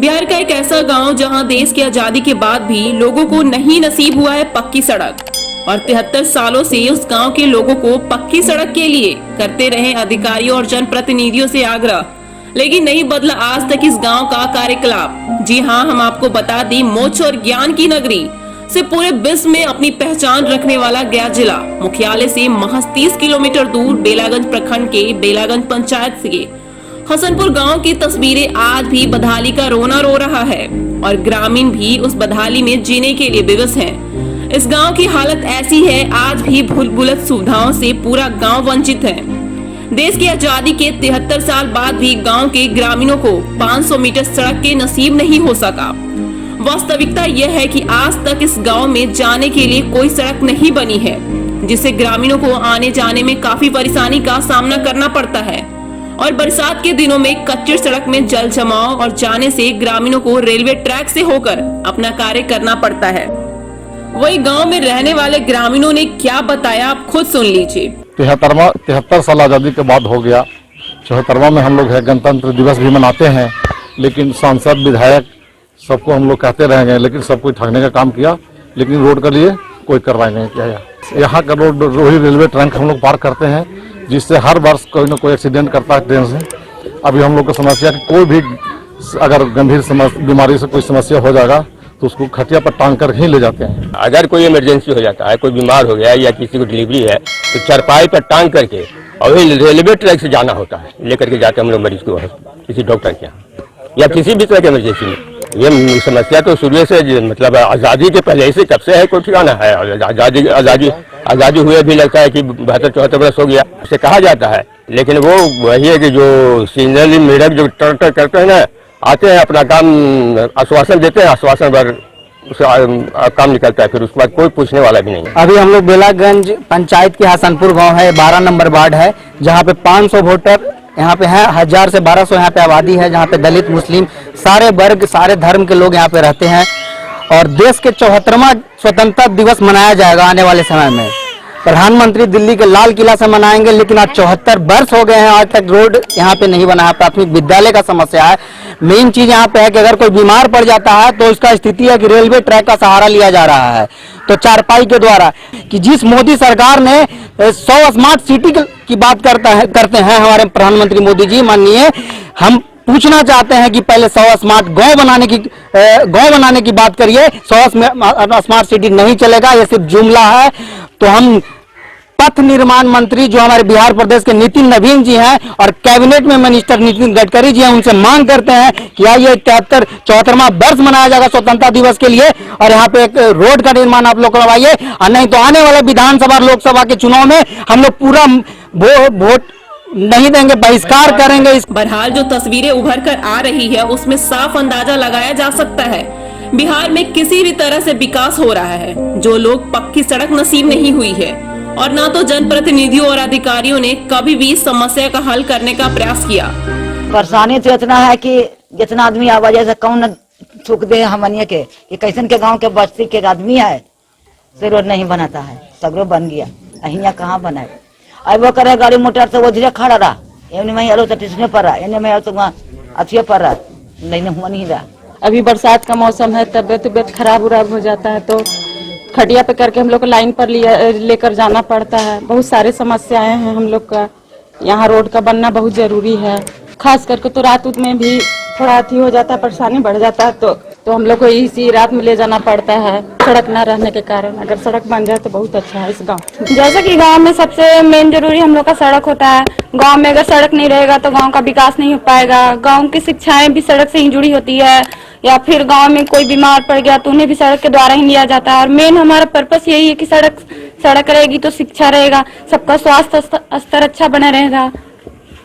बिहार का एक ऐसा गांव जहां देश की आजादी के बाद भी लोगों को नहीं नसीब हुआ है पक्की सड़क और 73 सालों से उस गांव के लोगों को पक्की सड़क के लिए करते रहे अधिकारियों और जनप्रतिनिधियों से आग्रह, लेकिन नहीं बदला आज तक इस गांव का कार्यकलाप। जी हां, हम आपको बता दी, मोक्ष और ज्ञान की नगरी से पूरे विश्व में अपनी पहचान रखने वाला गया जिला मुख्यालय से महज 30 किलोमीटर दूर बेलागंज प्रखंड के बेलागंज पंचायत के हसनपुर गांव की तस्वीरें आज भी बदहाली का रोना रो रहा है और ग्रामीण भी उस बदहाली में जीने के लिए विवश हैं। इस गांव की हालत ऐसी है, आज भी भूलभुलत सुविधाओं से पूरा गांव वंचित है। देश की आजादी के 73 साल बाद भी गांव के ग्रामीणों को 500 मीटर सड़क के नसीब नहीं हो सका। वास्तविकता यह है कि आज तक इस गांव में जाने के लिए कोई सड़क नहीं बनी है, जिससे ग्रामीणों को आने जाने में काफी परेशानी का सामना करना पड़ता है और बरसात के दिनों में कच्ची सड़क में जल जमाव और जाने से ग्रामीणों को रेलवे ट्रैक से होकर अपना कार्य करना पड़ता है। वही गांव में रहने वाले ग्रामीणों ने क्या बताया, आप खुद सुन लीजिए। 73 साल आज़ादी के बाद हो गया। 74वां में हम लोग है गणतंत्र दिवस भी मनाते हैं, लेकिन सांसद विधायक सबको हम लोग कहते रह गए, लेकिन सब कोई ठगने का काम किया, लेकिन रोड के लिए कोई कार्रवाई नहीं किया। यहाँ का रोड रोही रेलवे ट्रैक हम लोग पार करते हैं, जिससे हर वर्ष कोई ना कोई एक्सीडेंट करता है ट्रेन से। अभी हम लोग को समस्या कि कोई भी अगर गंभीर बीमारी से कोई समस्या हो जाएगा तो उसको खटिया पर टांग कर ही ले जाते हैं। अगर कोई इमरजेंसी हो जाता है, कोई बीमार हो गया या किसी को डिलीवरी है, तो चारपाई पर टांग करके और वही रेलवे ट्रैक से जाना होता है, लेकर के जाते हैं हम लोग मरीज को किसी डॉक्टर के यहाँ या किसी भी तरह की इमरजेंसी में। ये समस्या तो शुरू से मतलब आज़ादी के पहले से कब से है, कोई ठिकाना है। आज़ादी हुए भी लगता है कि 72-74 वर्ष हो गया उसे कहा जाता है, लेकिन वो वही है कि जो सीनियर मेडक जो टर्टर करते हैं ना, आते हैं अपना काम आश्वासन देते हैं, आश्वासन पर काम निकलता है, फिर उसके बाद कोई पूछने वाला भी नहीं है। अभी हम लोग बेलागंज पंचायत के हसनपुर गांव है, 12 नंबर वार्ड है, जहां पे 500 वोटर यहाँ पे है, 1000 से 1200 यहाँ पे आबादी है, जहाँ पे दलित मुस्लिम सारे वर्ग सारे धर्म के लोग यहाँ पे रहते हैं। और देश के 74वां स्वतंत्रता दिवस मनाया जाएगा आने वाले समय में। प्रधानमंत्री दिल्ली के लाल किला से मनाएंगे, लेकिन आज 74 वर्ष हो गए हैं, आज तक रोड यहाँ पे नहीं बना है। प्राथमिक विद्यालय का समस्या है। मेन चीज यहाँ पे है कि अगर कोई बीमार पड़ जाता है तो उसका स्थिति है कि रेलवे ट्रैक का सहारा लिया जा रहा है, तो चारपाई के द्वारा। कि जिस मोदी सरकार ने 100 स्मार्ट सिटी की बात करते हैं हमारे प्रधानमंत्री मोदी जी माननीय, हम पूछना चाहते हैं कि पहले 100 स्मार्ट गांव बनाने की बात करिए। 100 स्मार्ट सिटी नहीं चलेगा, ये सिर्फ जुमला है। तो हम पथ निर्माण मंत्री जो हमारे बिहार प्रदेश के नितिन नवीन जी हैं और कैबिनेट में मिनिस्टर नितिन गडकरी जी हैं, उनसे मांग करते हैं कि आइए 74वां वर्ष मनाया जाएगा स्वतंत्रता दिवस के लिए, और यहाँ पे एक रोड का निर्माण आप लोग करवाइए, और नहीं तो आने वाले विधानसभा लोकसभा के चुनाव में हम लोग पूरा वोट नहीं देंगे, बहिष्कार करेंगे। बहरहाल जो तस्वीरें उभर कर आ रही है उसमें साफ अंदाजा लगाया जा सकता है बिहार में किसी भी तरह से विकास हो रहा है। जो लोग पक्की सड़क नसीब नहीं हुई है और ना तो जनप्रतिनिधियों और अधिकारियों ने कभी भी समस्या का हल करने का प्रयास किया। परेशानी तो इतना है कि जितना आदमी आवाज से कौन थूक दे हमनिया के कि कैसन के गांव के बस्ती के आदमी है से रोड नहीं बनाता है, सगरो बन गया, अहिया कहाँ बनाए। अब वो करे गाड़ी मोटर से वो धीरे खड़ा रहा, एने में आलो तो स्टेशन पर रहा, एने में तो अच्छे पर रहा, नहीं हुआ नहीं रहा। अभी बरसात का मौसम है, तबियत खराब उराब हो जाता है तो खटिया पे करके हम लोग को लाइन पर लेकर जाना पड़ता है। बहुत सारे समस्याएं हैं हम लोग का, यहाँ रोड का बनना बहुत जरूरी है। खास करके तो रात में भी थोड़ा अथी हो जाता है, परेशानी बढ़ जाता है, तो हम लोग को इसी रात में ले जाना पड़ता है सड़क न रहने के कारण। अगर सड़क बन जाए तो बहुत अच्छा है इस गाँव। जैसे कि गांव में सबसे मेन जरूरी हम लोग का सड़क होता है। गांव में अगर सड़क नहीं रहेगा तो गांव का विकास नहीं हो पाएगा। गांव की शिक्षाएं भी सड़क से ही जुड़ी होती है, या फिर गांव में कोई बीमार पड़ गया तो उन्हें भी सड़क के द्वारा ही लिया जाता है। और मेन हमारा पर्पस यही है कि सड़क रहेगी तो शिक्षा रहेगा, सबका स्वास्थ्य स्तर अच्छा बना रहेगा।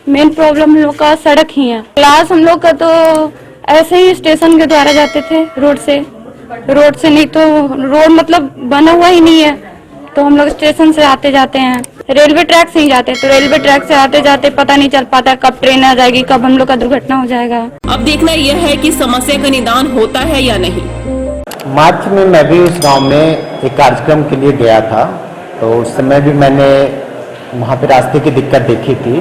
मेन प्रॉब्लम हम लोग का सड़क ही है। क्लास हम लोग का तो ऐसे ही स्टेशन के द्वारा जाते थे, रोड से नहीं तो रोड मतलब बना हुआ ही नहीं है, तो हम लोग स्टेशन से आते जाते हैं। रेलवे ट्रैक से ही जाते, तो रेलवे ट्रैक से आते जाते पता नहीं चल पाता कब ट्रेन आ जाएगी, कब हम लोग का दुर्घटना हो जाएगा। अब देखना यह है कि समस्या का निदान होता है या नहीं। मार्च में मैं भी उस गांव में एक कार्यक्रम के लिए गया था, तो उस समय भी मैंने वहाँ पे रास्ते की दिक्कत देखी थी।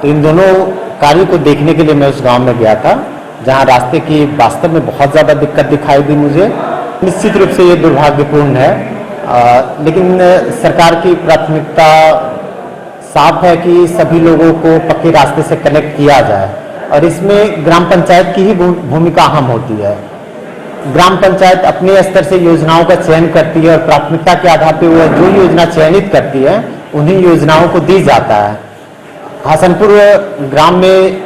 तो इन दोनों कार्य को देखने के लिए मैं उस गांव में गया था। जहां रास्ते की वास्तव में बहुत ज़्यादा दिक्कत दिखाई दी मुझे। निश्चित रूप से ये दुर्भाग्यपूर्ण है, लेकिन सरकार की प्राथमिकता साफ है कि सभी लोगों को पक्के रास्ते से कनेक्ट किया जाए और इसमें ग्राम पंचायत की ही भूमिका अहम होती है। ग्राम पंचायत अपने स्तर से योजनाओं का चयन करती है और प्राथमिकता के आधार पर वह जो योजना चयनित करती है उन्हीं योजनाओं को दी जाता है। हसनपुर ग्राम में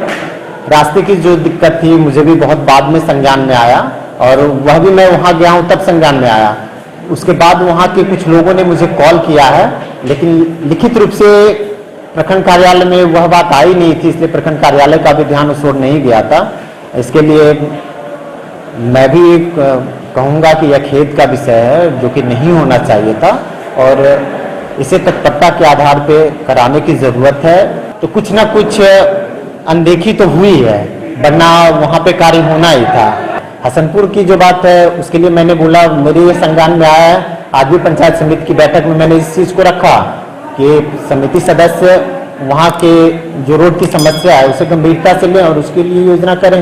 रास्ते की जो दिक्कत थी मुझे भी बहुत बाद में संज्ञान में आया और वह भी मैं वहां गया हूं तब संज्ञान में आया। उसके बाद वहां के कुछ लोगों ने मुझे कॉल किया है, लेकिन लिखित रूप से प्रखंड कार्यालय में वह बात आई नहीं थी, इसलिए प्रखंड कार्यालय का भी ध्यान उस ओर नहीं गया था। इसके लिए मैं भी कहूँगा कि यह खेद का विषय है जो कि नहीं होना चाहिए था और इसे तत्परता के आधार पर कराने की जरूरत है। तो कुछ ना कुछ अनदेखी तो हुई है, वरना वहाँ पे कार्य होना ही था। हसनपुर की जो बात है उसके लिए मैंने बोला, मेरे ये संज्ञान में आया है, आज भी पंचायत समिति की बैठक में मैंने इस चीज़ को रखा कि समिति सदस्य वहाँ के जो रोड की समस्या है उसे गंभीरता से लें और उसके लिए योजना करें।